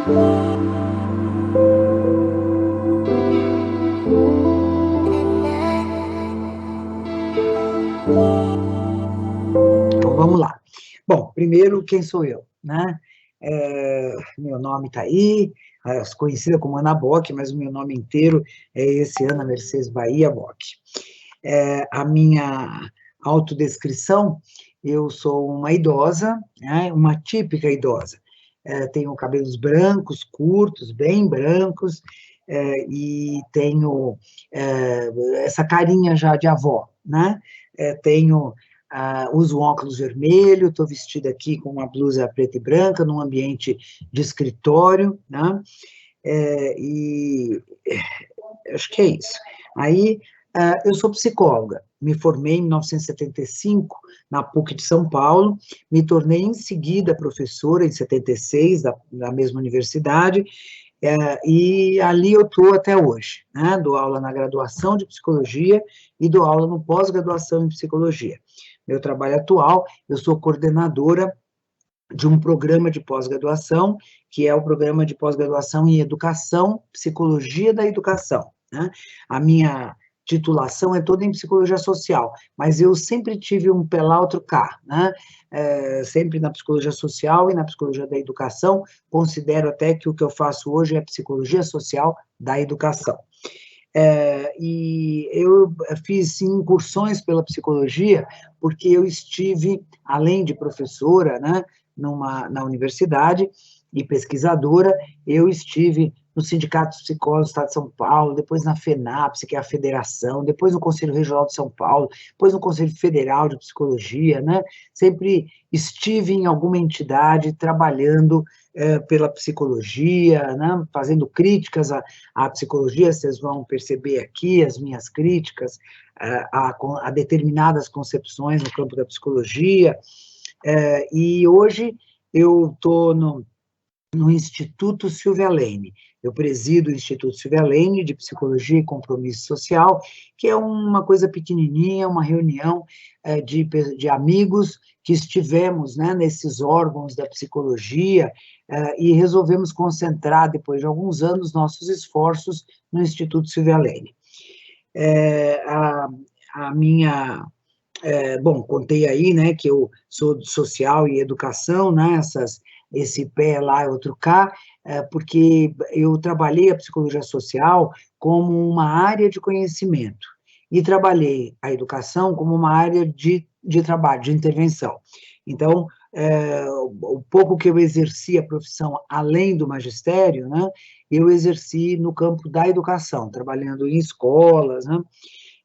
Então, vamos lá. Bom, primeiro, quem sou eu, né? Meu nome está aí, conhecida como Ana Bock, mas o meu nome inteiro é esse, Ana Mercedes Bahia Bock. A minha autodescrição, eu sou uma idosa, né, uma típica idosa. Tenho cabelos brancos, curtos, bem brancos, e tenho essa carinha já de avó, né? Uso um óculos vermelho, estou vestida aqui com uma blusa preta e branca, num ambiente de escritório, né? E acho que é isso. Aí, eu sou psicóloga, me formei em 1975 na PUC de São Paulo, me tornei em seguida professora em 76 da mesma universidade, e ali eu estou até hoje, né? Dou aula na graduação de psicologia e dou aula no pós-graduação em psicologia. Meu trabalho atual, eu sou coordenadora de um programa de pós-graduação, que é o programa de pós-graduação em educação, psicologia da educação, né? A minha titulação é toda em psicologia social, mas eu sempre tive um pé lá, outro cá, né? Sempre na psicologia social e na psicologia da educação, considero até que o que eu faço hoje é psicologia social da educação. E eu fiz incursões pela psicologia, porque eu estive, além de professora, né, na universidade e pesquisadora, eu estive no Sindicato dos Psicólogos do Estado de São Paulo, depois na FENAPS, que é a federação, depois no Conselho Regional de São Paulo, depois no Conselho Federal de Psicologia, né? Sempre estive em alguma entidade trabalhando pela psicologia, né? Fazendo críticas à psicologia, vocês vão perceber aqui as minhas críticas a determinadas concepções no campo da psicologia, e hoje eu estou no Instituto Silvia Lane. Eu presido o Instituto Silvia Lane de Psicologia e Compromisso Social, que é uma coisa pequenininha, uma reunião de amigos que estivemos, né, nesses órgãos da psicologia, e resolvemos concentrar, depois de alguns anos, nossos esforços no Instituto Silvia Lane. A minha... bom, contei aí, né, que eu sou de social e educação, né, esse pé lá e outro cá, porque eu trabalhei a psicologia social como uma área de conhecimento e trabalhei a educação como uma área de trabalho, de intervenção. Então, o pouco que eu exerci a profissão além do magistério, né, eu exerci no campo da educação, trabalhando em escolas, né,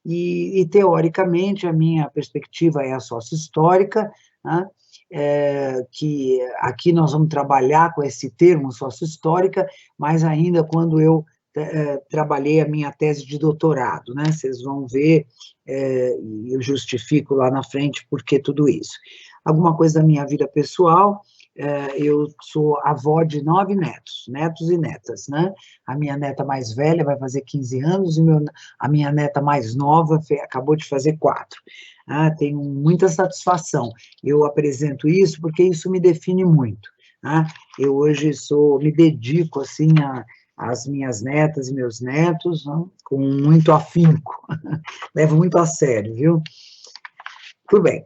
e teoricamente, a minha perspectiva é a sócio-histórica, né? Que aqui nós vamos trabalhar com esse termo sócio-histórica, mas ainda quando eu trabalhei a minha tese de doutorado, né? Vocês vão ver, e eu justifico lá na frente por que tudo isso. Alguma coisa da minha vida pessoal, eu sou avó de 9 netos e netas, né? A minha neta mais velha vai fazer 15 anos e a minha neta mais nova acabou de fazer 4. Tenho muita satisfação. Eu apresento isso porque isso me define muito. Eu hoje me dedico assim às minhas netas e meus netos, né, com muito afinco. Levo muito a sério, viu? Tudo bem.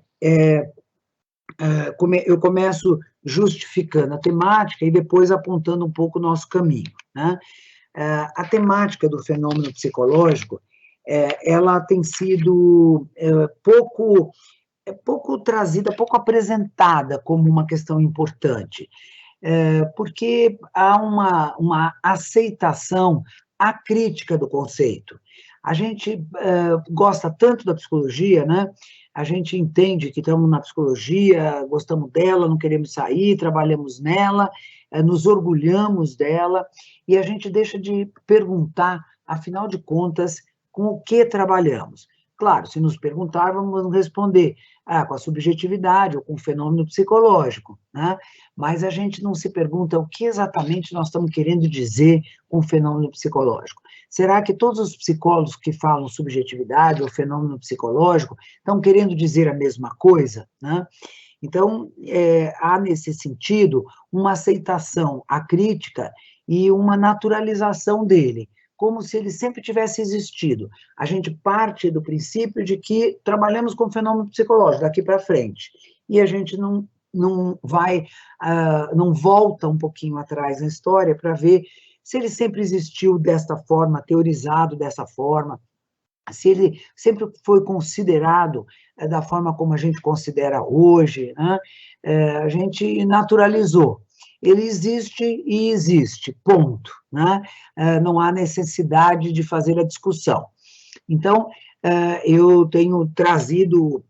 Eu começo justificando a temática e depois apontando um pouco o nosso caminho, né? A temática do fenômeno psicológico, ela tem sido pouco trazida, pouco apresentada como uma questão importante, porque há uma aceitação acrítica do conceito. A gente gosta tanto da psicologia, né? A gente entende que estamos na psicologia, gostamos dela, não queremos sair, trabalhamos nela, nos orgulhamos dela, e a gente deixa de perguntar, afinal de contas, com o que trabalhamos. Claro, se nos perguntar, vamos responder com a subjetividade ou com o fenômeno psicológico, né? Mas a gente não se pergunta o que exatamente nós estamos querendo dizer com o fenômeno psicológico. Será que todos os psicólogos que falam subjetividade ou fenômeno psicológico estão querendo dizer a mesma coisa, né? Então, há nesse sentido uma aceitação acrítica e uma naturalização dele, como se ele sempre tivesse existido. A gente parte do princípio de que trabalhamos com fenômeno psicológico daqui para frente, e a gente não vai, não volta um pouquinho atrás na história para ver se ele sempre existiu desta forma, teorizado dessa forma, se ele sempre foi considerado da forma como a gente considera hoje, né? A gente naturalizou. Ele existe e existe, ponto, né? Não há necessidade de fazer a discussão. Então, eu tenho trazido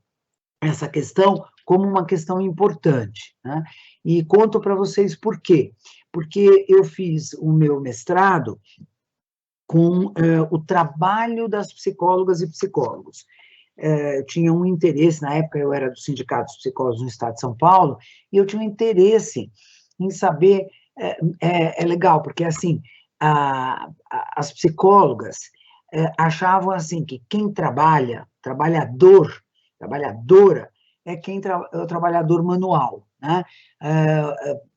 essa questão como uma questão importante, né? E conto para vocês por quê. Porque eu fiz o meu mestrado com o trabalho das psicólogas e psicólogos. Eu tinha um interesse, na época eu era do Sindicato dos Psicólogos no Estado de São Paulo, e eu tinha um interesse em saber, é legal, porque assim, as psicólogas achavam assim que quem trabalha, trabalhadora, é é o trabalhador manual, né?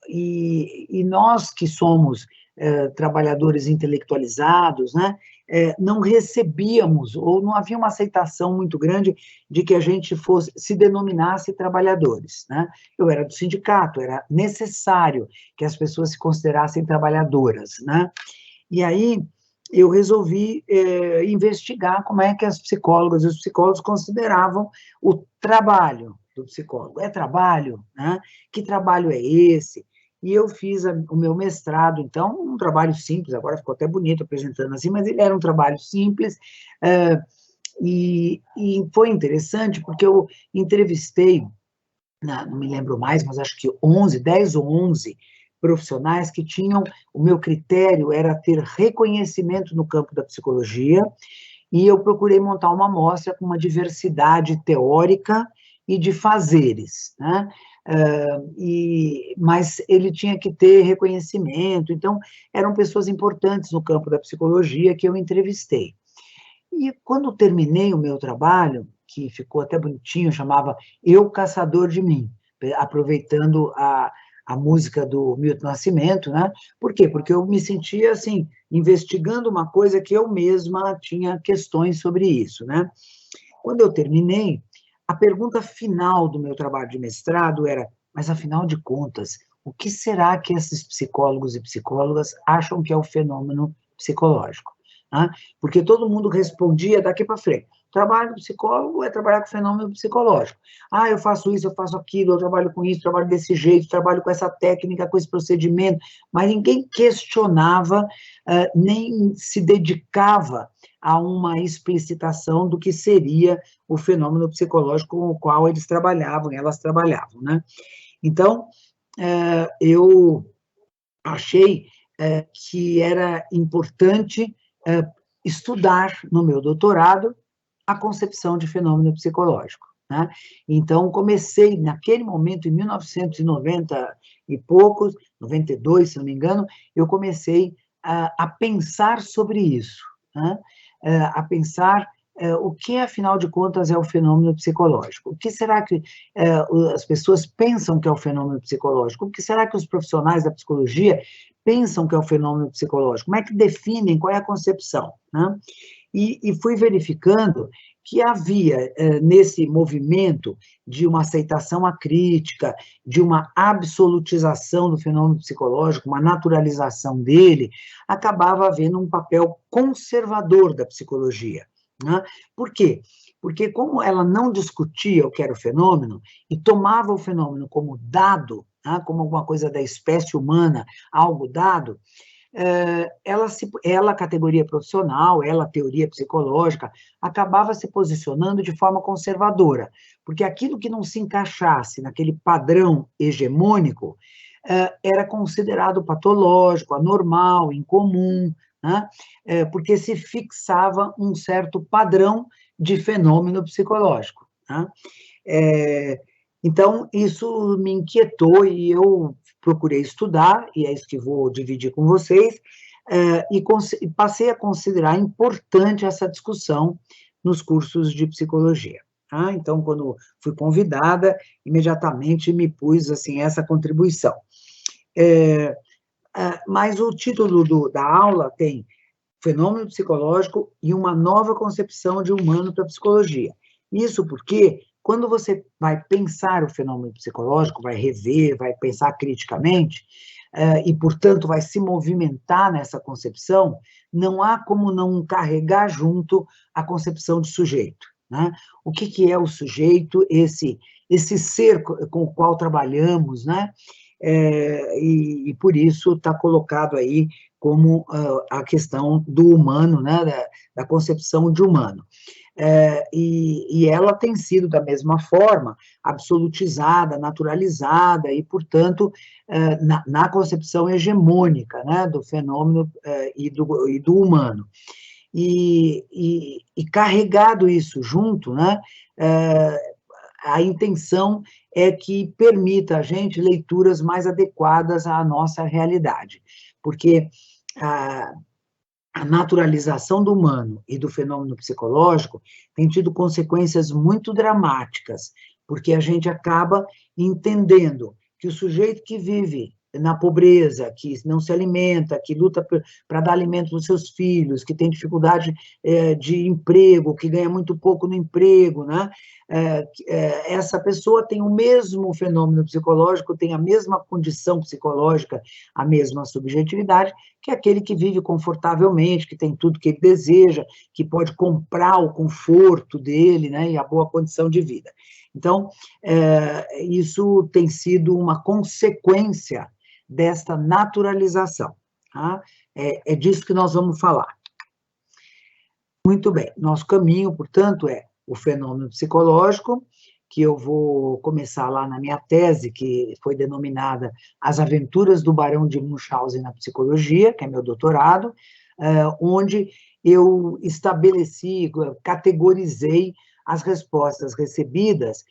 E nós que somos trabalhadores intelectualizados, né? Não recebíamos, ou não havia uma aceitação muito grande de que a gente se denominasse trabalhadores, né? Eu era do sindicato, era necessário que as pessoas se considerassem trabalhadoras, né? E aí eu resolvi investigar como é que as psicólogas e os psicólogos consideravam o trabalho do psicólogo. É trabalho, né? Que trabalho é esse? E eu fiz o meu mestrado, então, um trabalho simples, agora ficou até bonito apresentando assim, mas ele era um trabalho simples, e foi interessante porque eu entrevistei, não me lembro mais, mas acho que 10 ou 11 profissionais que tinham, o meu critério era ter reconhecimento no campo da psicologia, e eu procurei montar uma amostra com uma diversidade teórica e de fazeres, né? Mas ele tinha que ter reconhecimento, então eram pessoas importantes no campo da psicologia que eu entrevistei. E quando terminei o meu trabalho, que ficou até bonitinho, chamava Eu, Caçador de Mim, aproveitando a música do Milton Nascimento, né? Por quê? Porque eu me sentia, assim, investigando uma coisa que eu mesma tinha questões sobre isso, né? Quando eu terminei, a pergunta final do meu trabalho de mestrado era, mas afinal de contas, o que será que esses psicólogos e psicólogas acham que é o fenômeno psicológico? Né? Porque todo mundo respondia daqui para frente. O trabalho do psicólogo é trabalhar com fenômeno psicológico. Ah, eu faço isso, eu faço aquilo, eu trabalho com isso, trabalho desse jeito, trabalho com essa técnica, com esse procedimento, mas ninguém questionava, nem se dedicava a uma explicitação do que seria o fenômeno psicológico com o qual eles trabalhavam, elas trabalhavam, né? Então, eu achei que era importante estudar no meu doutorado a concepção de fenômeno psicológico, né? Então, comecei, naquele momento, em 1990 e poucos, 92, se não me engano, eu comecei a pensar sobre isso, né? A pensar o que, afinal de contas, é o fenômeno psicológico. O que será que as pessoas pensam que é o fenômeno psicológico? O que será que os profissionais da psicologia pensam que é o fenômeno psicológico? Como é que definem, qual é a concepção, né? E fui verificando que havia, nesse movimento de uma aceitação acrítica, de uma absolutização do fenômeno psicológico, uma naturalização dele, acabava havendo um papel conservador da psicologia, né? Por quê? Porque como ela não discutia o que era o fenômeno e tomava o fenômeno como dado, né, como alguma coisa da espécie humana, algo dado, ela, categoria profissional, ela, teoria psicológica, acabava se posicionando de forma conservadora, porque aquilo que não se encaixasse naquele padrão hegemônico era considerado patológico, anormal, incomum, né? Porque se fixava um certo padrão de fenômeno psicológico, né? Então, isso me inquietou e eu procurei estudar, e é isso que vou dividir com vocês, e passei a considerar importante essa discussão nos cursos de psicologia. Ah, então, quando fui convidada, imediatamente me pus, assim, essa contribuição. Mas o título da aula tem Fenômeno Psicológico e uma nova concepção de humano para a psicologia. Isso porque, quando você vai pensar o fenômeno psicológico, vai rever, vai pensar criticamente, e, portanto, vai se movimentar nessa concepção, não há como não carregar junto a concepção de sujeito, né? O que é o sujeito, esse ser com o qual trabalhamos, né? E por isso está colocado aí como a questão do humano, né, da concepção de humano. E ela tem sido, da mesma forma, absolutizada, naturalizada, e, portanto, na concepção hegemônica, né, do fenômeno e do humano. E carregado isso junto, né, a intenção é que permita a gente leituras mais adequadas à nossa realidade, porque a naturalização do humano e do fenômeno psicológico tem tido consequências muito dramáticas, porque a gente acaba entendendo que o sujeito que vive na pobreza, que não se alimenta, que luta para dar alimento para os seus filhos, que tem dificuldade de emprego, que ganha muito pouco no emprego, né? Essa pessoa tem o mesmo fenômeno psicológico, tem a mesma condição psicológica, a mesma subjetividade, que é aquele que vive confortavelmente, que tem tudo que ele deseja, que pode comprar o conforto dele, né, e a boa condição de vida. Então, isso tem sido uma consequência desta naturalização. Tá? É disso que nós vamos falar. Muito bem, nosso caminho, portanto, é o fenômeno psicológico, que eu vou começar lá na minha tese, que foi denominada As Aventuras do Barão de Munchausen na Psicologia, que é meu doutorado, onde eu estabeleci, categorizei as respostas recebidas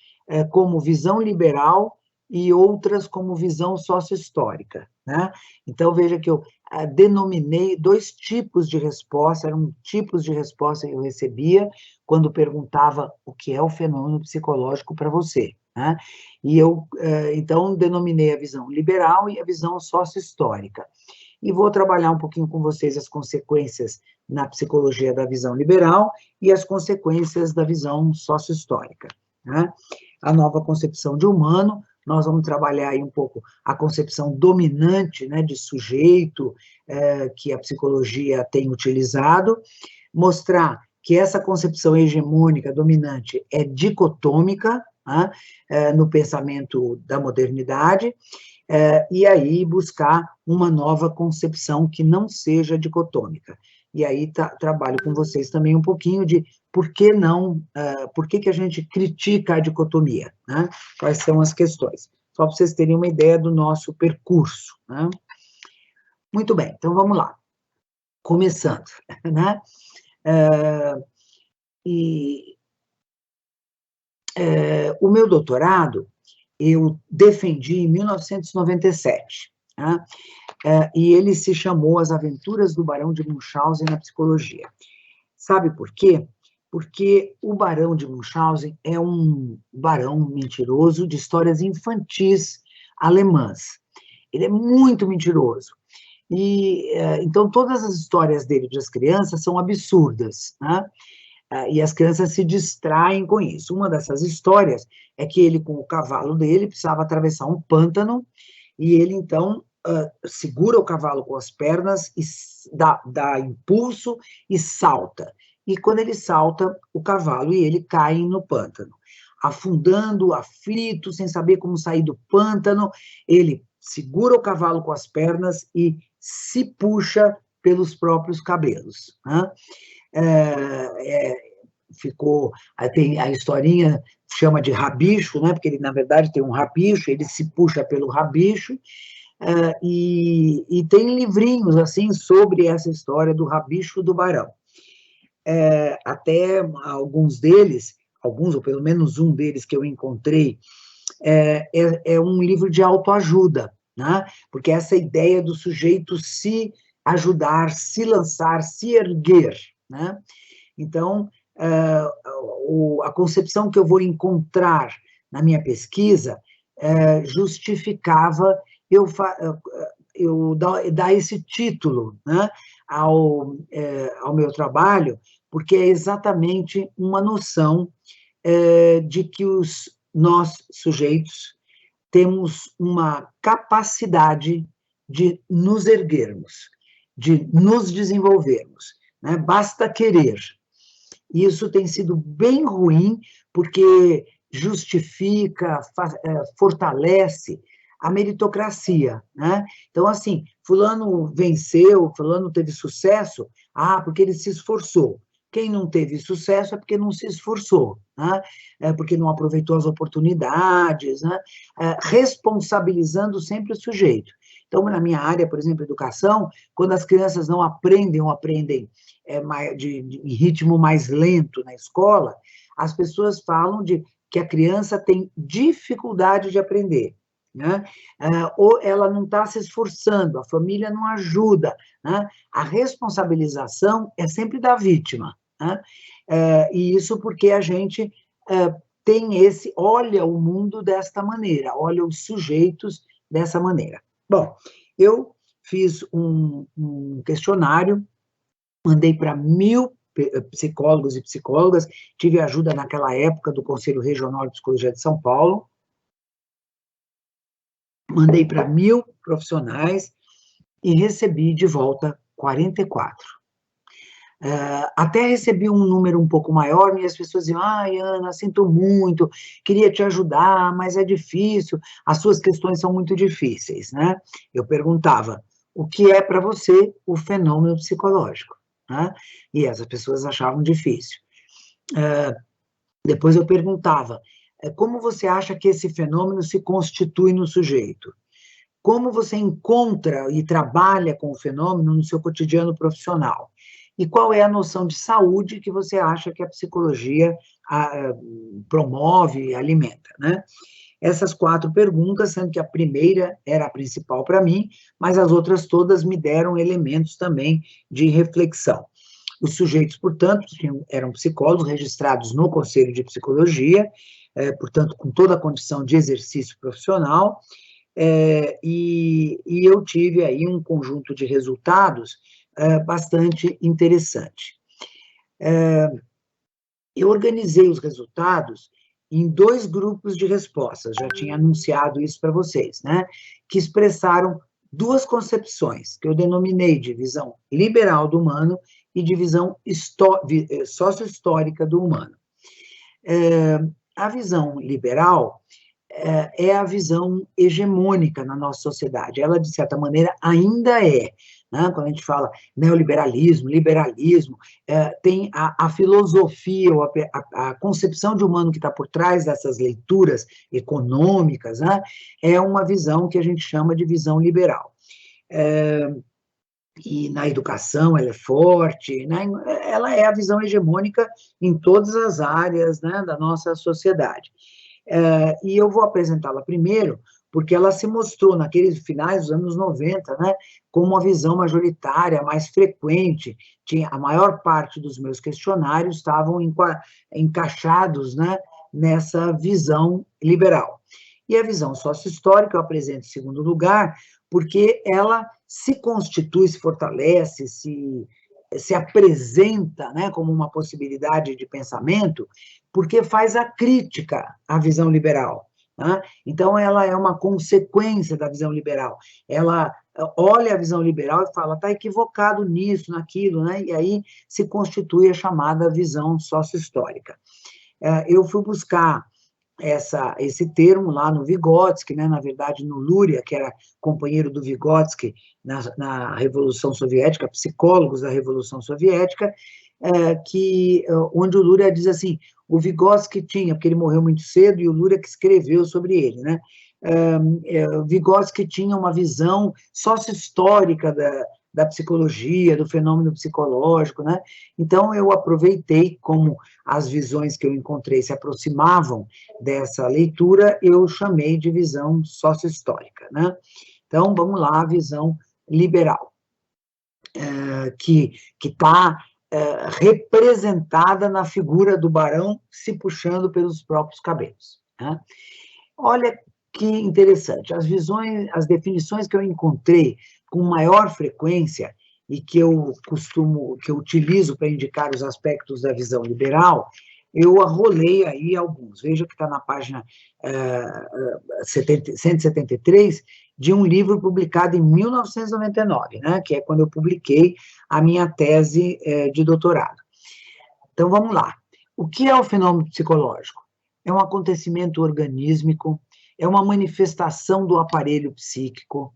como visão liberal e outras como visão sócio-histórica, né? Então, veja que eu denominei 2 tipos de resposta, eram tipos de resposta que eu recebia quando perguntava o que é o fenômeno psicológico para você, né? E eu, então, denominei a visão liberal e a visão sócio-histórica. E vou trabalhar um pouquinho com vocês as consequências na psicologia da visão liberal e as consequências da visão sócio-histórica, né? A nova concepção de humano, nós vamos trabalhar aí um pouco a concepção dominante, né, de sujeito, que a psicologia tem utilizado, mostrar que essa concepção hegemônica, dominante, é dicotômica, né, no pensamento da modernidade, e aí buscar uma nova concepção que não seja dicotômica. E aí trabalho com vocês também um pouquinho de por que não, por que a gente critica a dicotomia, né? Quais são as questões. Só para vocês terem uma ideia do nosso percurso, né? Muito bem, então vamos lá. Começando, né? O meu doutorado eu defendi em 1997, né? E ele se chamou As Aventuras do Barão de Munchausen na Psicologia. Sabe por quê? Porque o Barão de Munchausen é um barão mentiroso de histórias infantis alemãs. Ele é muito mentiroso. E, então, todas as histórias dele das crianças são absurdas, né? E as crianças se distraem com isso. Uma dessas histórias é que ele, com o cavalo dele, precisava atravessar um pântano, e ele, então, segura o cavalo com as pernas, e dá impulso e salta. E quando ele salta, o cavalo e ele caem no pântano. Afundando, aflito, sem saber como sair do pântano, ele segura o cavalo com as pernas e se puxa pelos próprios cabelos, né? Ficou, tem a historinha, chama de rabicho, né, porque ele, na verdade, tem um rabicho, ele se puxa pelo rabicho, e tem livrinhos, assim, sobre essa história do rabicho do barão. Até alguns deles, ou pelo menos um deles que eu encontrei, é um livro de autoajuda, né, porque essa ideia do sujeito se ajudar, se lançar, se erguer, né? Então, a concepção que eu vou encontrar na minha pesquisa justificava eu dar esse título, né, ao meu trabalho, porque é exatamente uma noção de que nós, sujeitos, temos uma capacidade de nos erguermos, de nos desenvolvermos, né? Basta querer. E isso tem sido bem ruim, porque justifica, fortalece a meritocracia, né? Então, assim, fulano venceu, fulano teve sucesso, porque ele se esforçou. Quem não teve sucesso é porque não se esforçou, né? Porque não aproveitou as oportunidades, né? Responsabilizando sempre o sujeito. Então, na minha área, por exemplo, educação, quando as crianças não aprendem ou aprendem em ritmo mais lento na escola, as pessoas falam que a criança tem dificuldade de aprender, né? Ou ela não está se esforçando, a família não ajuda, né? A responsabilização é sempre da vítima, né? E isso porque a gente tem olha o mundo desta maneira, olha os sujeitos dessa maneira. Bom, eu fiz um questionário, mandei para 1.000 psicólogos e psicólogas, tive ajuda naquela época do Conselho Regional de Psicologia de São Paulo, mandei para 1.000 profissionais e recebi de volta 44. Até recebi um número um pouco maior, e as pessoas diziam, Ana, sinto muito, queria te ajudar, mas é difícil, as suas questões são muito difíceis, né? Eu perguntava, o que é para você o fenômeno psicológico? Né? E essas pessoas achavam difícil. Depois eu perguntava, como você acha que esse fenômeno se constitui no sujeito? Como você encontra e trabalha com o fenômeno no seu cotidiano profissional? E qual é a noção de saúde que você acha que a psicologia promove e alimenta, né? Essas 4 perguntas, sendo que a primeira era a principal para mim, mas as outras todas me deram elementos também de reflexão. Os sujeitos, portanto, eram psicólogos registrados no Conselho de Psicologia, portanto, com toda a condição de exercício profissional, e eu tive aí um conjunto de resultados bastante interessante. Eu organizei os resultados em 2 grupos de respostas, já tinha anunciado isso para vocês, né? Que expressaram 2 concepções, que eu denominei de visão liberal do humano e de visão sócio-histórica do humano. A visão liberal é a visão hegemônica na nossa sociedade. Ela, de certa maneira, ainda é. Né? Quando a gente fala neoliberalismo, liberalismo, tem a filosofia, ou a concepção de humano que está por trás dessas leituras econômicas, né? É uma visão que a gente chama de visão liberal. E na educação ela é forte, né? Ela é a visão hegemônica em todas as áreas, né, da nossa sociedade. E eu vou apresentá-la primeiro, porque ela se mostrou, naqueles finais dos anos 90, né, como uma visão majoritária, mais frequente. A maior parte dos meus questionários estavam encaixados, né, nessa visão liberal. E a visão sócio-histórica eu apresento em segundo lugar, porque ela se constitui, se fortalece, se apresenta, né, como uma possibilidade de pensamento, porque faz a crítica à visão liberal. Né? Então, ela é uma consequência da visão liberal. Ela olha a visão liberal e fala, está equivocado nisso, naquilo, né? E aí se constitui a chamada visão sócio-histórica. Eu fui buscar esse termo lá no Vygotsky, né, na verdade no Luria, que era companheiro do Vygotsky na Revolução Soviética, psicólogos da Revolução Soviética, onde o Luria diz assim, o Vygotsky tinha, porque ele morreu muito cedo, e o Luria que escreveu sobre ele, né, o Vygotsky tinha uma visão sócio-histórica da psicologia, do fenômeno psicológico, né? Então, eu aproveitei, como as visões que eu encontrei se aproximavam dessa leitura, eu chamei de visão sócio-histórica, né? Então, vamos lá, a visão liberal, que está representada na figura do barão se puxando pelos próprios cabelos, né? Olha que interessante, as definições que eu encontrei com maior frequência e que eu utilizo para indicar os aspectos da visão liberal, eu arrolei aí alguns. Veja que está na página 173 de um livro publicado em 1999, né, que é quando eu publiquei a minha tese de doutorado. Então, vamos lá. O que é o fenômeno psicológico? É um acontecimento organísmico, é uma manifestação do aparelho psíquico,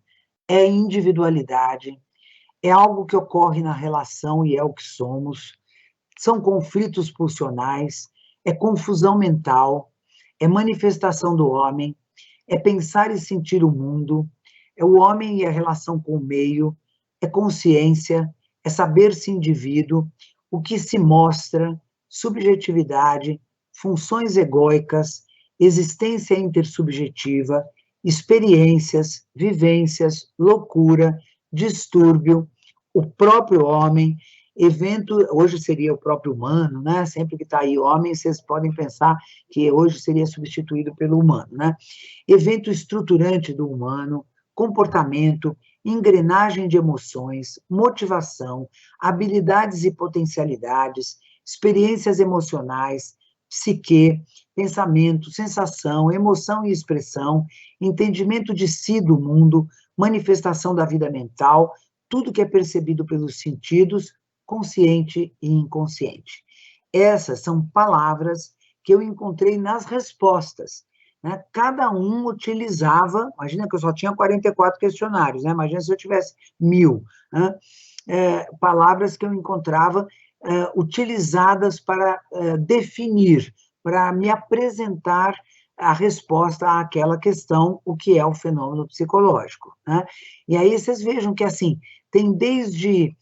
é individualidade, é algo que ocorre na relação e é o que somos, são conflitos pulsionais, é confusão mental, é manifestação do homem, é pensar e sentir o mundo, é o homem e a relação com o meio, é consciência, é saber-se indivíduo, o que se mostra, subjetividade, funções egóicas, existência intersubjetiva, experiências, vivências, loucura, distúrbio, o próprio homem, evento, hoje seria o próprio humano, né? Sempre que está aí homem, vocês podem pensar que hoje seria substituído pelo humano, né? Evento estruturante do humano, comportamento, engrenagem de emoções, motivação, habilidades e potencialidades, experiências emocionais, psique, pensamento, sensação, emoção e expressão, entendimento de si do mundo, manifestação da vida mental, tudo que é percebido pelos sentidos, consciente e inconsciente. Essas são palavras que eu encontrei nas respostas, né? Cada um utilizava, imagina que eu só tinha 44 questionários, né? Imagina se eu tivesse 1000, né? Palavras que eu encontrava utilizadas para definir, para me apresentar a resposta àquela questão, o que é o fenômeno psicológico, né? E aí vocês vejam que, assim, tem desde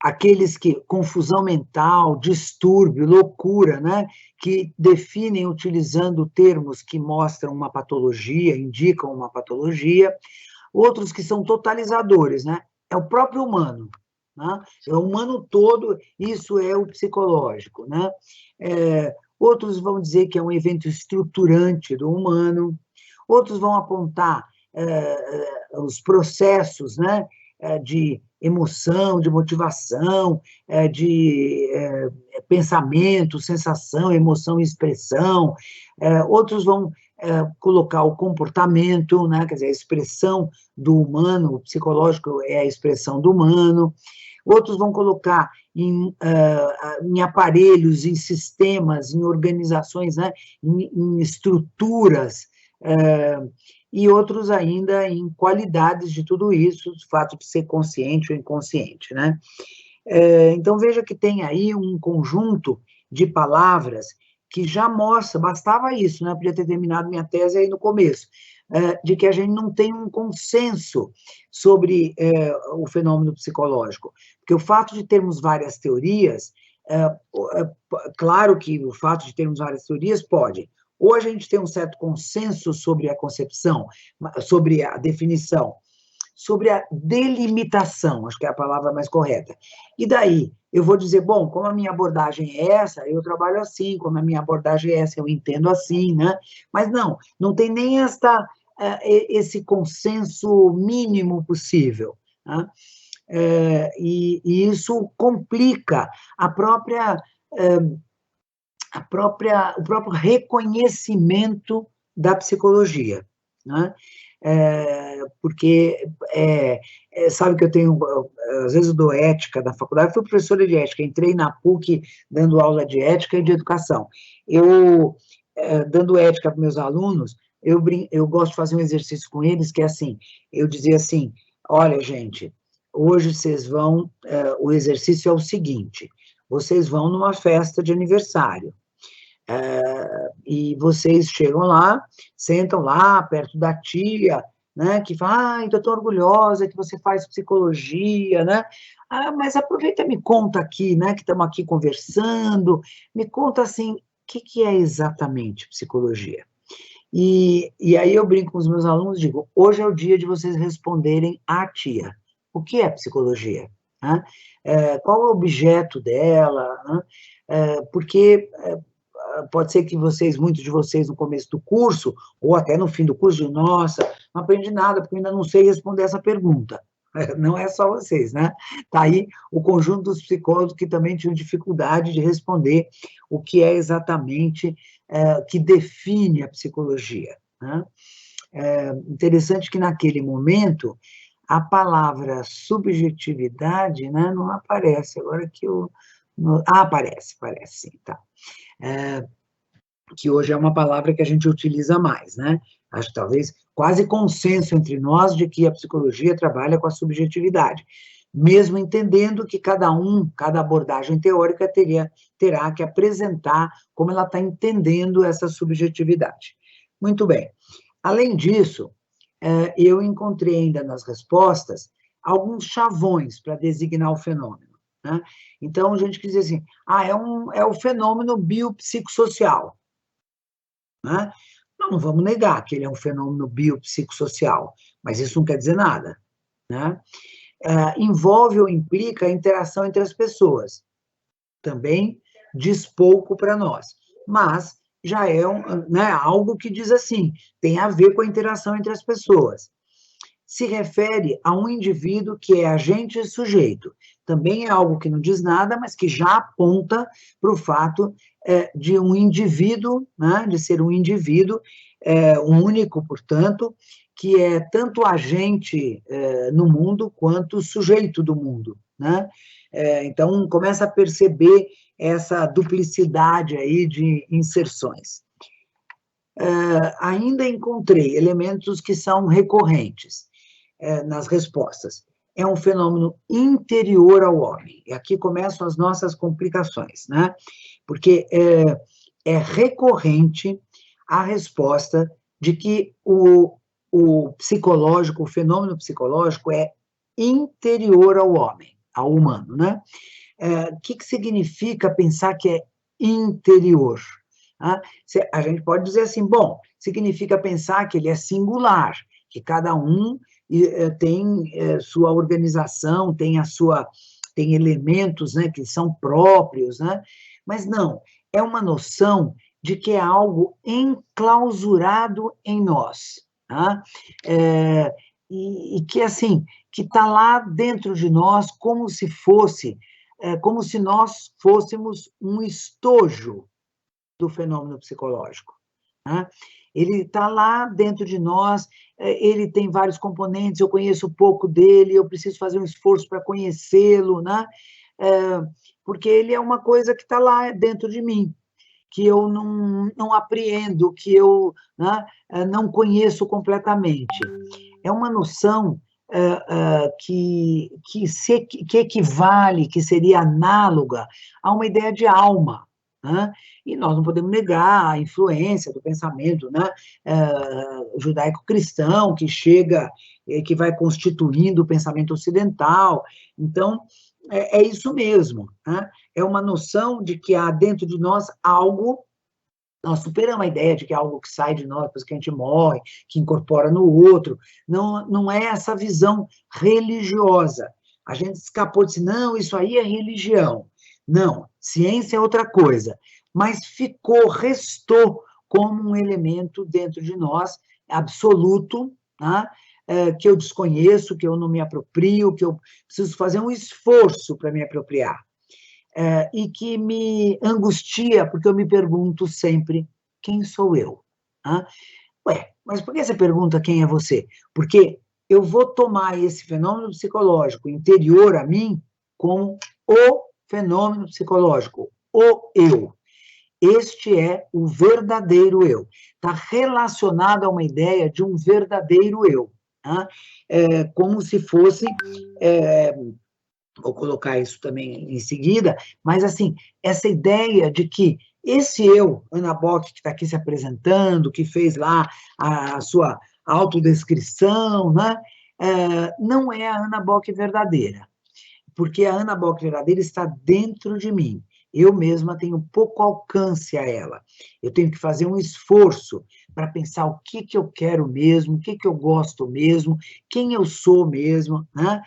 aqueles que, confusão mental, distúrbio, loucura, né, que definem utilizando termos que mostram uma patologia, indicam uma patologia, outros que são totalizadores, né, é o próprio humano, né, é o humano todo, isso é o psicológico, né, outros vão dizer que é um evento estruturante do humano, outros vão apontar os processos, né, de emoção, de motivação, de pensamento, sensação, emoção e expressão. Outros vão colocar o comportamento, né, quer dizer, a expressão do humano, o psicológico é a expressão do humano. Outros vão colocar em aparelhos, em sistemas, em organizações, né, em estruturas, e outros ainda em qualidades de tudo isso, o fato de ser consciente ou inconsciente, né? Então, veja que tem aí um conjunto de palavras que já mostra, bastava isso, né? Podia ter terminado minha tese aí no começo, de que a gente não tem um consenso sobre o fenômeno psicológico, porque o fato de termos várias teorias, claro que o fato de termos várias teorias pode, ou a gente tem um certo consenso sobre a concepção, sobre a definição, sobre a delimitação, acho que é a palavra mais correta. E daí, eu vou dizer, bom, como a minha abordagem é essa, eu trabalho assim, como a minha abordagem é essa, eu entendo assim, né? Mas não tem nem esse consenso mínimo possível, né? E isso complica o próprio reconhecimento da psicologia, né? Porque, sabe que eu tenho, às vezes eu dou ética na faculdade, fui professora de ética, entrei na PUC dando aula de ética e de educação. Eu, dando ética para meus alunos, eu gosto de fazer um exercício com eles, que é assim, eu dizia assim, olha, gente, hoje vocês vão, o exercício é o seguinte, vocês vão numa festa de aniversário, e vocês chegam lá, sentam lá perto da tia, né, que fala, estou tão orgulhosa que você faz psicologia, né? Mas aproveita e me conta aqui, né, que estamos aqui conversando, me conta assim, o que é exatamente psicologia? E aí eu brinco com os meus alunos e digo, hoje é o dia de vocês responderem à tia. O que é psicologia? né? Qual é o objeto dela, né? Porque pode ser que muitos de vocês, no começo do curso, ou até no fim do curso, digam, nossa, não aprendi nada, porque eu ainda não sei responder essa pergunta. Não é só vocês, né? Está aí o conjunto dos psicólogos que também tinham dificuldade de responder o que é exatamente que define a psicologia, né? Interessante que, naquele momento, a palavra subjetividade, né, não aparece. Agora que eu... aparece sim, tá. Que hoje é uma palavra que a gente utiliza mais, né? Acho que talvez quase consenso entre nós de que a psicologia trabalha com a subjetividade, mesmo entendendo que cada abordagem teórica terá que apresentar como ela está entendendo essa subjetividade. Muito bem. Além disso, eu encontrei ainda nas respostas alguns chavões para designar o fenômeno, né? Então, a gente quis dizer assim, é o fenômeno biopsicossocial, né? Não vamos negar que ele é um fenômeno biopsicossocial, mas isso não quer dizer nada, né? Envolve ou implica a interação entre as pessoas. Também diz pouco para nós, mas já é né, algo que diz assim, tem a ver com a interação entre as pessoas. Se refere a um indivíduo que é agente e sujeito. Também é algo que não diz nada, mas que já aponta para o fato de um indivíduo, né, de ser um indivíduo único, portanto, que é tanto agente no mundo quanto sujeito do mundo, né? Então, começa a perceber essa duplicidade aí de inserções. Ainda encontrei elementos que são recorrentes nas respostas. É um fenômeno interior ao homem. E aqui começam as nossas complicações, né? Porque é recorrente a resposta de que o psicológico, o fenômeno psicológico é interior ao homem, ao humano, né? O que significa pensar que é interior? A gente pode dizer assim, bom, significa pensar que ele é singular, que cada um tem sua organização, tem elementos, né, que são próprios, né? Mas não, é uma noção de que é algo enclausurado em nós, tá? E que, assim, que está lá dentro de nós como se nós fôssemos um estojo do fenômeno psicológico, né? Ele está lá dentro de nós, ele tem vários componentes, eu conheço pouco dele, eu preciso fazer um esforço para conhecê-lo, né? Porque ele é uma coisa que está lá dentro de mim, que eu não apreendo, que eu, né, não conheço completamente. É uma noção que equivale, que seria análoga a uma ideia de alma, né? E nós não podemos negar a influência do pensamento, né, judaico-cristão, que vai constituindo o pensamento ocidental. Então, é isso mesmo, né? É uma noção de que há dentro de nós algo. Nós superamos a ideia de que é algo que sai de nós depois que a gente morre, que incorpora no outro. Não é essa visão religiosa. A gente escapou de dizer, não, isso aí é religião. Não, ciência é outra coisa. Mas restou como um elemento dentro de nós, absoluto, tá? Que eu desconheço, que eu não me aproprio, que eu preciso fazer um esforço para me apropriar. E que me angustia, porque eu me pergunto sempre, quem sou eu? Mas por que você pergunta quem é você? Porque eu vou tomar esse fenômeno psicológico interior a mim como o fenômeno psicológico, o eu. Este é o verdadeiro eu. Está relacionado a uma ideia de um verdadeiro eu. Como se fosse... vou colocar isso também em seguida, mas, assim, essa ideia de que esse eu, Ana Bock, que está aqui se apresentando, que fez lá a sua autodescrição, né, não é a Ana Bock verdadeira, porque a Ana Bock verdadeira está dentro de mim. Eu mesma tenho pouco alcance a ela. Eu tenho que fazer um esforço para pensar o que eu quero mesmo, o que eu gosto mesmo, quem eu sou mesmo, né?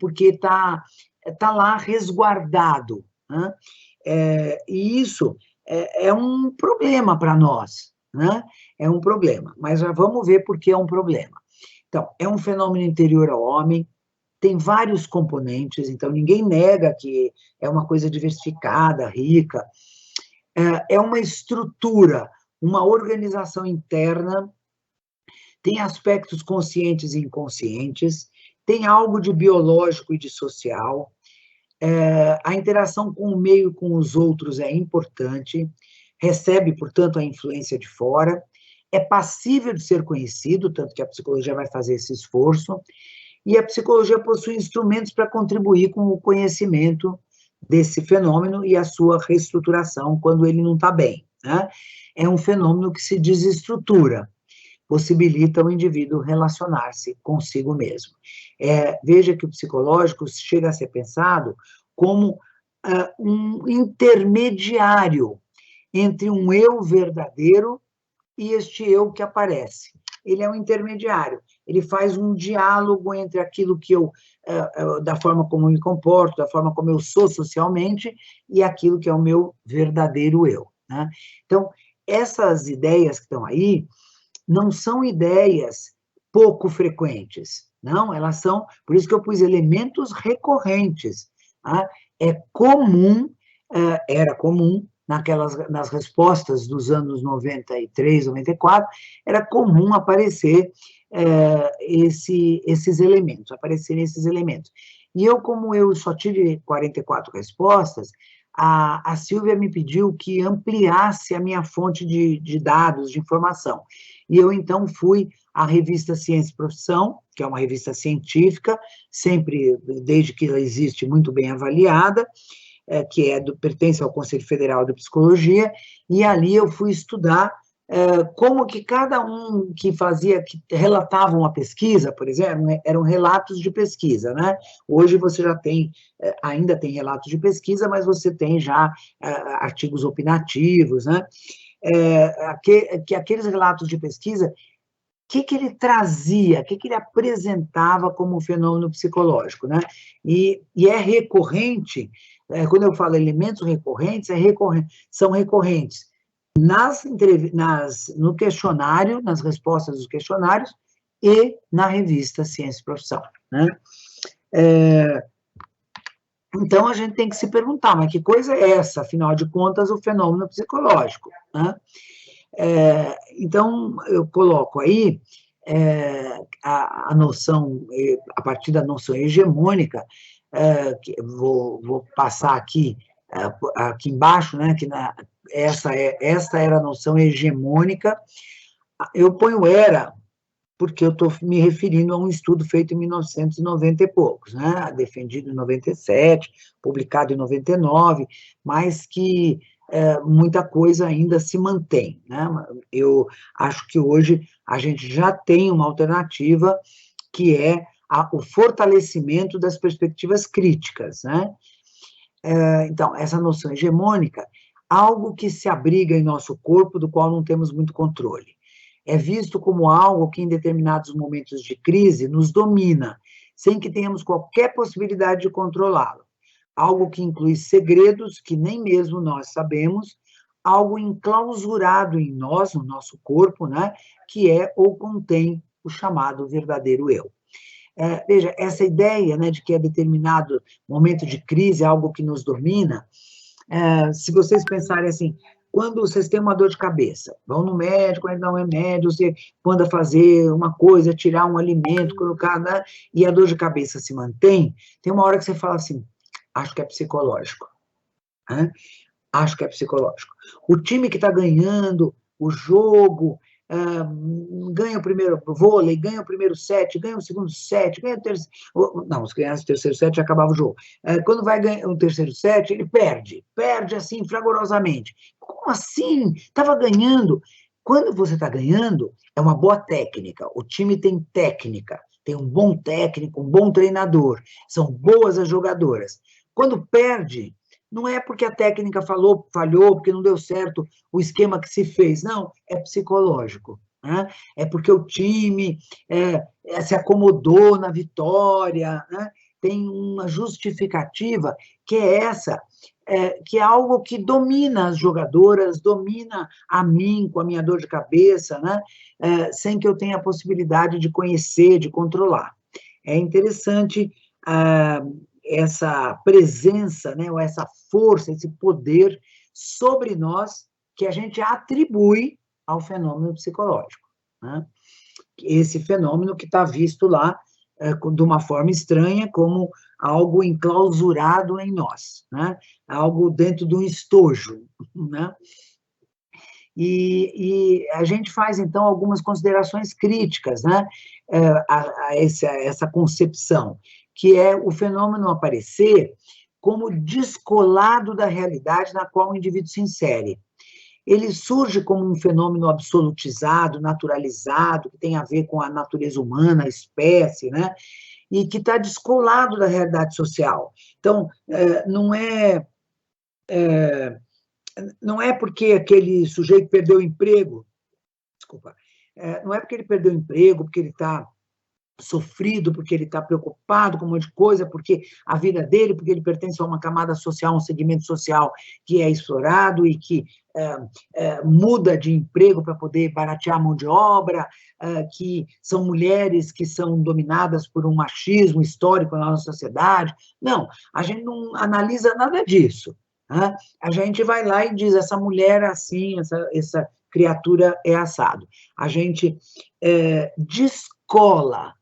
porque está lá resguardado, né? E isso é um problema para nós, né? É um problema, mas já vamos ver por que é um problema. Então, é um fenômeno interior ao homem, tem vários componentes, então ninguém nega que é uma coisa diversificada, rica, é uma estrutura, uma organização interna, tem aspectos conscientes e inconscientes, tem algo de biológico e de social, a interação com o meio e com os outros é importante, recebe, portanto, a influência de fora, é passível de ser conhecido, tanto que a psicologia vai fazer esse esforço, e a psicologia possui instrumentos para contribuir com o conhecimento desse fenômeno e a sua reestruturação quando ele não está bem, né? É um fenômeno que se desestrutura, possibilita o indivíduo relacionar-se consigo mesmo. Veja que o psicológico chega a ser pensado como um intermediário entre um eu verdadeiro e este eu que aparece. Ele é um intermediário, ele faz um diálogo entre aquilo que eu, da forma como eu me comporto, da forma como eu sou socialmente, e aquilo que é o meu verdadeiro eu, né? Então, essas ideias que estão aí, não são ideias pouco frequentes, não, elas são, por isso que eu pus elementos recorrentes, tá? É comum, era comum, nas respostas dos anos 93, 94, era comum aparecer aparecerem esses elementos. E eu, como eu só tive 44 respostas, a Silvia me pediu que ampliasse a minha fonte de dados, de informação. E eu, então, fui à revista Ciência e Profissão, que é uma revista científica, sempre, desde que ela existe, muito bem avaliada, que pertence ao Conselho Federal de Psicologia, e ali eu fui estudar como que cada um que relatava uma pesquisa, por exemplo, eram relatos de pesquisa, né? Hoje você já tem, ainda tem relatos de pesquisa, mas você tem já artigos opinativos, né? Que aqueles relatos de pesquisa, o que ele trazia, o que ele apresentava como fenômeno psicológico, né? E é recorrente, quando eu falo elementos recorrentes, são recorrentes no questionário, nas respostas dos questionários e na revista Ciência e Profissão, né? Então, a gente tem que se perguntar, mas que coisa é essa, afinal de contas, o fenômeno psicológico, né? Então, eu coloco aí a noção, a partir da noção hegemônica, vou passar aqui embaixo, né, que essa era a noção hegemônica. Eu ponho era, porque eu estou me referindo a um estudo feito em 1990 e poucos, né, defendido em 97, publicado em 99, mas que muita coisa ainda se mantém, né? Eu acho que hoje a gente já tem uma alternativa, que é o fortalecimento das perspectivas críticas, né? Então, essa noção hegemônica, algo que se abriga em nosso corpo, do qual não temos muito controle. É visto como algo que, em determinados momentos de crise, nos domina, sem que tenhamos qualquer possibilidade de controlá-lo. Algo que inclui segredos que nem mesmo nós sabemos, algo enclausurado em nós, no nosso corpo, né, que é ou contém o chamado verdadeiro eu. Veja, essa ideia, né, de que é determinado momento de crise, algo que nos domina, se vocês pensarem assim, quando vocês têm uma dor de cabeça, vão no médico, ele dá um remédio, você manda fazer uma coisa, tirar um alimento, colocar, né, e a dor de cabeça se mantém, tem uma hora que você fala assim, acho que é psicológico, né? Acho que é psicológico. O time que está ganhando o jogo, ganha o primeiro vôlei, ganha o primeiro set, ganha o segundo set, ganha o terceiro... Não, se ganhasse o terceiro set, já acabava o jogo. Quando vai ganhar o terceiro set, ele perde assim, fragorosamente. Como assim? Estava ganhando. Quando você está ganhando, é uma boa técnica, o time tem técnica, tem um bom técnico, um bom treinador, são boas as jogadoras. Quando perde, não é porque a técnica falhou, porque não deu certo o esquema que se fez, não, é psicológico. né? É porque o time se acomodou na vitória, né? Tem uma justificativa que é essa, que é algo que domina as jogadoras, domina a mim, com a minha dor de cabeça, né? Sem que eu tenha a possibilidade de conhecer, de controlar. É interessante essa presença, né, ou essa força, esse poder sobre nós que a gente atribui ao fenômeno psicológico, né? Esse fenômeno que está visto lá de uma forma estranha, como algo enclausurado em nós, né? Algo dentro de um estojo, né? E a gente faz, então, algumas considerações críticas, né, a essa concepção, que é o fenômeno aparecer como descolado da realidade na qual o indivíduo se insere. Ele surge como um fenômeno absolutizado, naturalizado, que tem a ver com a natureza humana, a espécie, né, e que está descolado da realidade social. Então, não é porque aquele sujeito perdeu o emprego, desculpa, não é porque ele perdeu o emprego, porque ele está sofrido, porque ele está preocupado com um monte de coisa, porque a vida dele, porque ele pertence a uma camada social, um segmento social que é explorado e que muda de emprego para poder baratear a mão de obra, que são mulheres que são dominadas por um machismo histórico na nossa sociedade. Não, a gente não analisa nada disso. Né? A gente vai lá e diz, essa mulher é assim, essa criatura é assado. A gente descola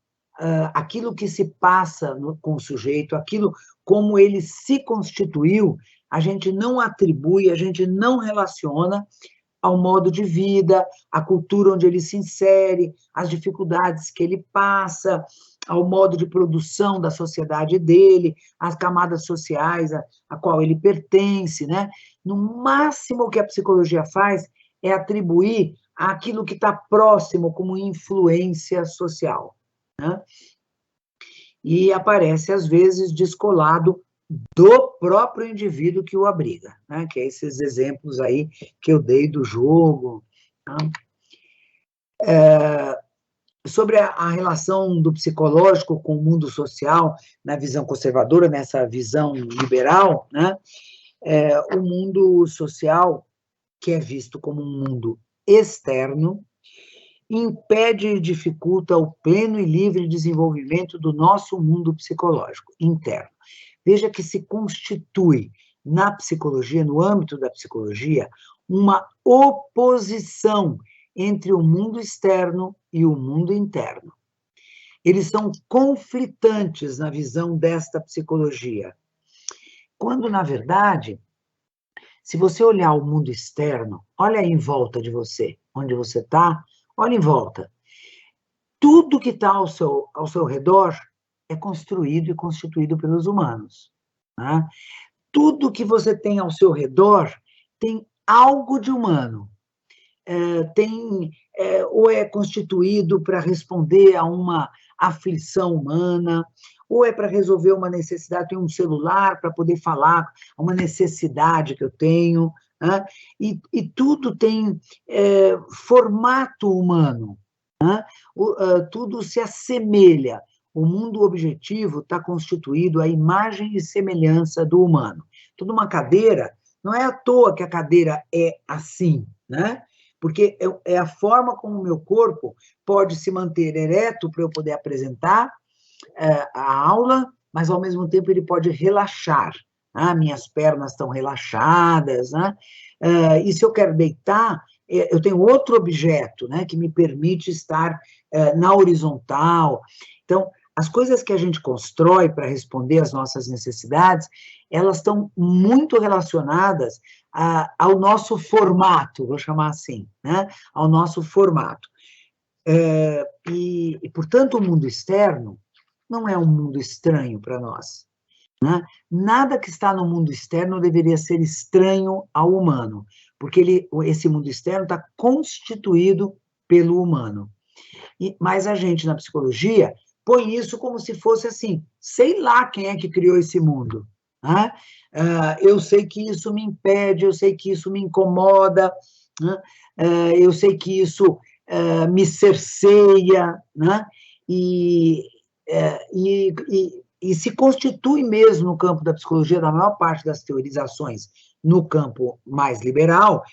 aquilo que se passa com o sujeito, aquilo como ele se constituiu, a gente não atribui, a gente não relaciona ao modo de vida, à cultura onde ele se insere, às dificuldades que ele passa, ao modo de produção da sociedade dele, às camadas sociais a qual ele pertence, né? No máximo, o que a psicologia faz é atribuir aquilo que está próximo como influência social, né? E aparece, às vezes, descolado do próprio indivíduo que o abriga, né? Que é esses exemplos aí que eu dei do jogo. Tá? Sobre a relação do psicológico com o mundo social, na visão conservadora, nessa visão liberal, né? O mundo social, que é visto como um mundo externo, impede e dificulta o pleno e livre desenvolvimento do nosso mundo psicológico interno. Veja que se constitui na psicologia, no âmbito da psicologia, uma oposição entre o mundo externo e o mundo interno. Eles são conflitantes na visão desta psicologia, quando, na verdade, se você olhar o mundo externo, olha aí em volta de você, onde você está, olha em volta. Tudo que está ao seu redor é construído e constituído pelos humanos. Né? Tudo que você tem ao seu redor tem algo de humano. Ou é constituído para responder a uma aflição humana, ou é para resolver uma necessidade, tem um celular para poder falar, uma necessidade que eu tenho, né? E tudo tem formato humano, né? Tudo se assemelha. O mundo objetivo está constituído à imagem e semelhança do humano. Toda uma cadeira, não é à toa que a cadeira é assim, né? Porque é a forma como o meu corpo pode se manter ereto para eu poder apresentar a aula, mas, ao mesmo tempo, ele pode relaxar. Né? Minhas pernas estão relaxadas, né? E se eu quero deitar, eu tenho outro objeto, né, que me permite estar na horizontal. Então, as coisas que a gente constrói para responder às nossas necessidades, elas estão muito relacionadas ao nosso formato, vou chamar assim, né? Ao nosso formato. Portanto, o mundo externo não é um mundo estranho para nós. Né? Nada que está no mundo externo deveria ser estranho ao humano, porque esse mundo externo está constituído pelo humano. Mas a gente, na psicologia, põe isso como se fosse assim, sei lá quem é que criou esse mundo. Né? Eu sei que isso me impede, eu sei que isso me incomoda, né? Eu sei que isso me cerceia, né? E, e, e se constitui mesmo no campo da psicologia, da maior parte das teorizações no campo mais liberal,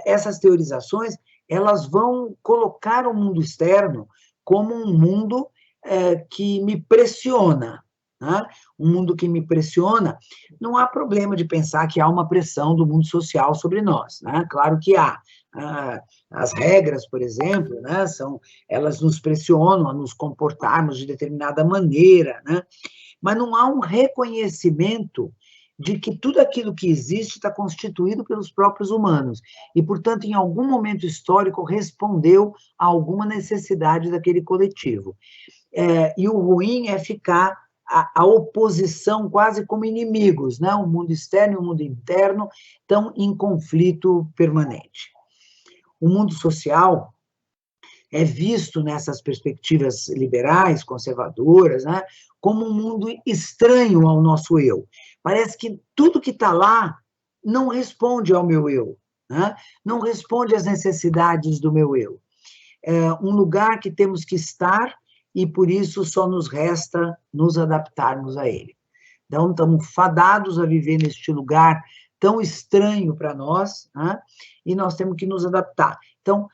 essas teorizações, elas vão colocar o mundo externo como um mundo que me pressiona, né? Um mundo que me pressiona, não há problema de pensar que há uma pressão do mundo social sobre nós, né? Claro que há. As regras, por exemplo, né, elas nos pressionam a nos comportarmos de determinada maneira, né? Mas não há um reconhecimento de que tudo aquilo que existe está constituído pelos próprios humanos e, portanto, em algum momento histórico, respondeu a alguma necessidade daquele coletivo. E o ruim é ficar a oposição quase como inimigos, né? O mundo externo e o mundo interno estão em conflito permanente. O mundo social é visto nessas perspectivas liberais, conservadoras, né, como um mundo estranho ao nosso eu. Parece que tudo que está lá não responde ao meu eu, né? Não responde às necessidades do meu eu. É um lugar que temos que estar e, por isso, só nos resta nos adaptarmos a ele. Então, estamos fadados a viver neste lugar tão estranho para nós, né? E nós temos que nos adaptar. Então,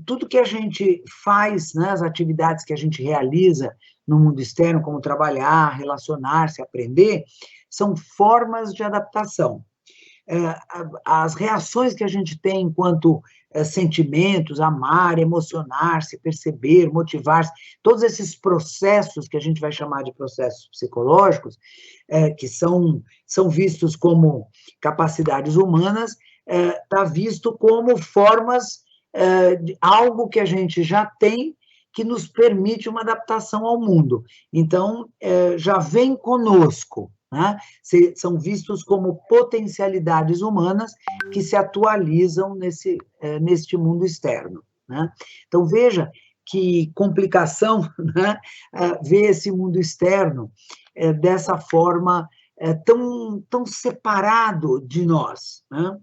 tudo que a gente faz, né, as atividades que a gente realiza no mundo externo, como trabalhar, relacionar-se, aprender, são formas de adaptação. As reações que a gente tem enquanto sentimentos, amar, emocionar-se, perceber, motivar-se, todos esses processos que a gente vai chamar de processos psicológicos, que são vistos como capacidades humanas, está visto como formas de algo que a gente já tem que nos permite uma adaptação ao mundo. Então, já vem conosco, né? São vistos como potencialidades humanas que se atualizam neste mundo externo, né? Então, veja que complicação, né? Ver esse mundo externo dessa forma tão separado de nós, né?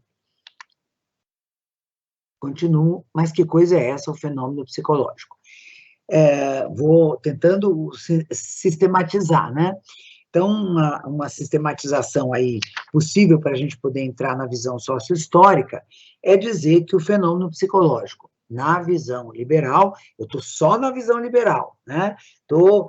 Continuo, mas que coisa é essa, o fenômeno psicológico? Vou tentando sistematizar, né? Então, uma sistematização aí possível para a gente poder entrar na visão sócio-histórica é dizer que o fenômeno psicológico, na visão liberal, eu estou só na visão liberal, né? Estou